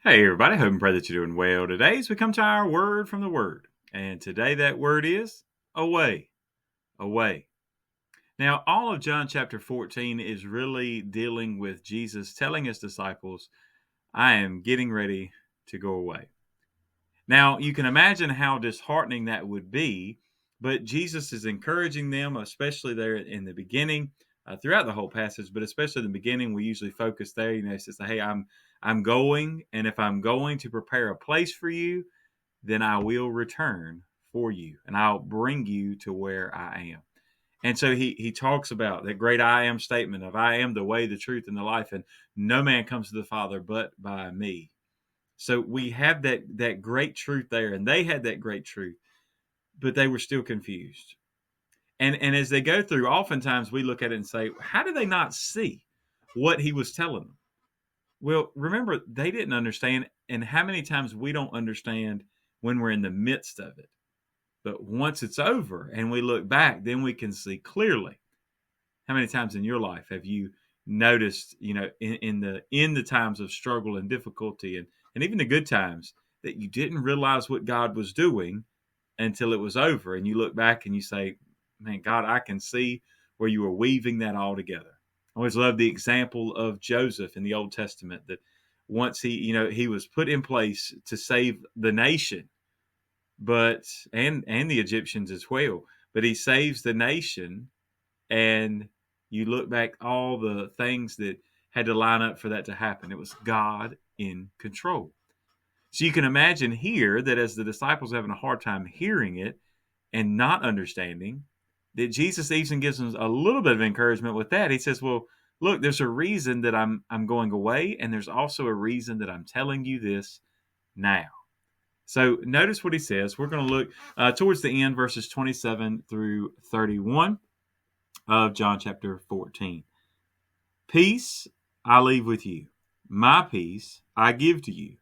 Hey everybody, hope and pray that you're doing well today as we come to our word from the Word. And today that word is away, away. Now, all of John chapter 14 is really dealing with Jesus telling his disciples, I am getting ready to go away. Now, you can imagine how disheartening that would be, but Jesus is encouraging them, especially there in the beginning, throughout the whole passage, but especially in the beginning. We usually focus there. He says, "Hey, I'm going, and if I'm going to prepare a place for you, then I will return for you, and I'll bring you to where I am." And so he talks about that great I am statement of I am the way, the truth, and the life, and no man comes to the Father but by me. So we have that great truth there, and they had that great truth, but they were still confused. And as they go through, oftentimes we look at it and say, how do they not see what he was telling them? Well, remember, they didn't understand, and how many times we don't understand when we're in the midst of it. But once it's over and we look back, then we can see clearly. How many times in your life have you noticed, in the times of struggle and difficulty and even the good times that you didn't realize what God was doing until it was over, and you look back and you say, man, God, I can see where you were weaving that all together. I always love the example of Joseph in the Old Testament, that once he was put in place to save the nation, but and the Egyptians as well, but he saves the nation, and you look back all the things that had to line up for that to happen. It was God in control. So you can imagine here that as the disciples are having a hard time hearing it and not understanding, that Jesus even gives them a little bit of encouragement with that. He says, well, look, there's a reason that I'm going away, and there's also a reason that I'm telling you this now. So notice what he says. We're going to look towards the end, verses 27 through 31 of John chapter 14. Peace I leave with you. My peace I give to you.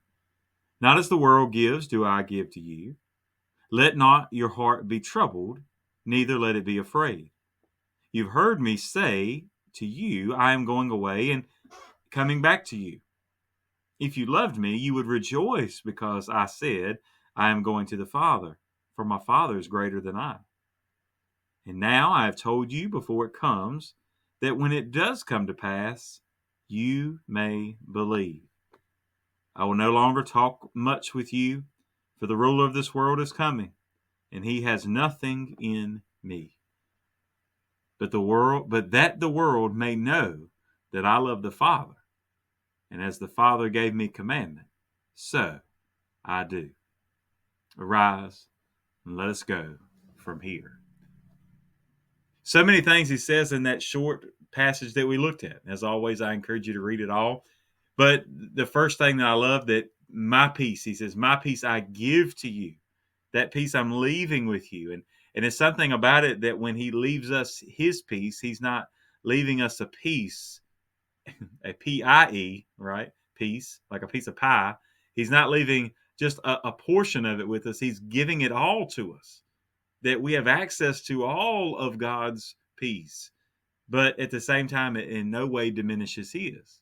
Not as the world gives do I give to you. Let not your heart be troubled, neither let it be afraid. You've heard me say to you, I am going away and coming back to you. If you loved me, you would rejoice because I said, I am going to the Father, for my Father is greater than I. And now I have told you before it comes, that when it does come to pass, you may believe. I will no longer talk much with you, for the ruler of this world is coming, and he has nothing in me. But that the world may know that I love the Father, and as the Father gave me commandment, so I do. Arise, and let us go from here. So many things he says in that short passage that we looked at. As always, I encourage you to read it all. But the first thing that I love, that my peace, he says, my peace I give to you. That peace I'm leaving with you. And it's something about it that when he leaves us his peace, he's not leaving us a piece, a P-I-E, right? Peace, like a piece of pie. He's not leaving just a portion of it with us. He's giving it all to us, that we have access to all of God's peace. But at the same time, it in no way diminishes his.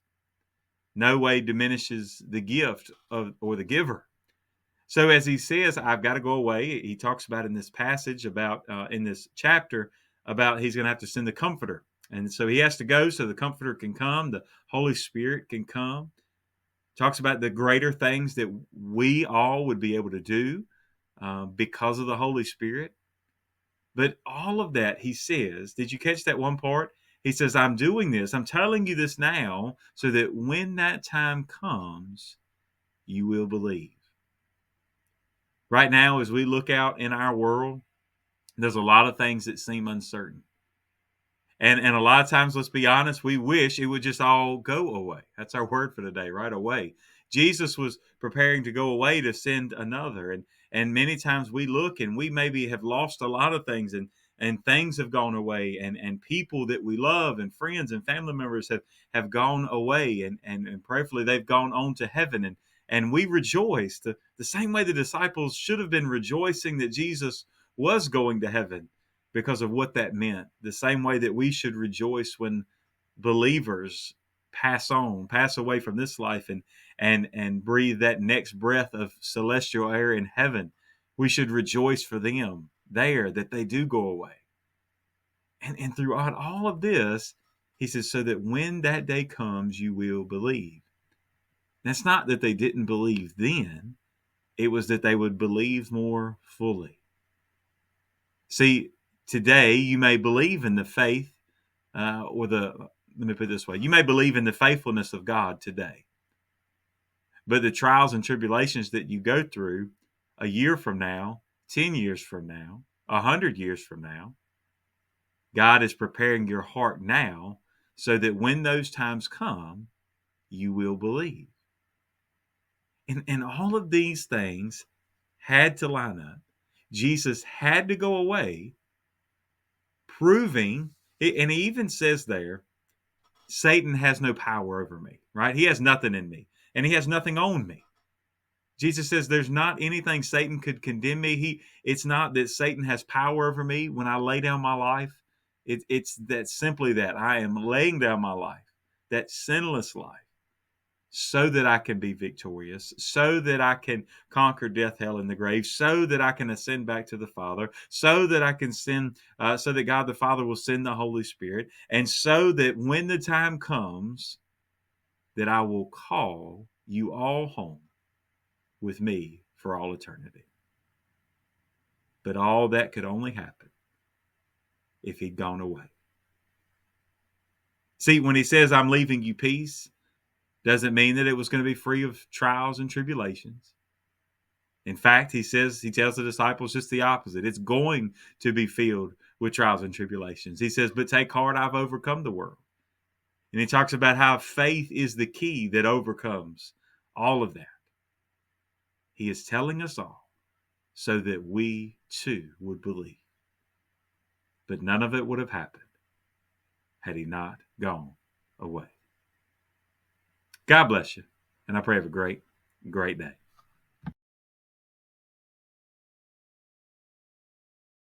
No way diminishes the gift of or the giver. So as he says, I've got to go away. He talks about in this passage about in this chapter about he's going to have to send the Comforter, and so he has to go so the Comforter can come, the Holy Spirit can come. Talks about the greater things that we all would be able to do because of the Holy Spirit. But all of that, he says, did you catch that one part? He says, I'm doing this. I'm telling you this now so that when that time comes, you will believe. Right now, as we look out in our world, there's a lot of things that seem uncertain. And a lot of times, let's be honest, we wish it would just all go away. That's our word for today, right away. Jesus was preparing to go away to send another. And many times we look and we maybe have lost a lot of things, and things have gone away, and people that we love and friends and family members have gone away, and prayerfully they've gone on to heaven. And we rejoice the same way the disciples should have been rejoicing that Jesus was going to heaven because of what that meant. The same way that we should rejoice when believers pass on, pass away from this life and breathe that next breath of celestial air in heaven, we should rejoice for them there that they do go away. And throughout all of this, he says, so that when that day comes, you will believe. That's not that they didn't believe then. It was that they would believe more fully. See, today you may believe in the faith let me put it this way. You may believe in the faithfulness of God today. But the trials and tribulations that you go through a year from now, 10 years from now, 100 years from now, God is preparing your heart now so that when those times come, you will believe. And all of these things had to line up. Jesus had to go away, proving, and he even says there, Satan has no power over me, right? He has nothing in me, and he has nothing on me. Jesus says there's not anything Satan could condemn me. It's not that Satan has power over me when I lay down my life. It's that simply that I am laying down my life, that sinless life, so that I can be victorious, so that I can conquer death, hell, and the grave, so that I can ascend back to the Father, so that I can send, so that God the Father will send the Holy Spirit, and so that when the time comes, that I will call you all home with me for all eternity. But all that could only happen if he'd gone away. See, when he says, I'm leaving you peace, doesn't mean that it was going to be free of trials and tribulations. In fact, he tells the disciples just the opposite. It's going to be filled with trials and tribulations. He says, but take heart, I've overcome the world. And he talks about how faith is the key that overcomes all of that. He is telling us all so that we too would believe. But none of it would have happened had he not gone away. God bless you, and I pray you have a great, great day.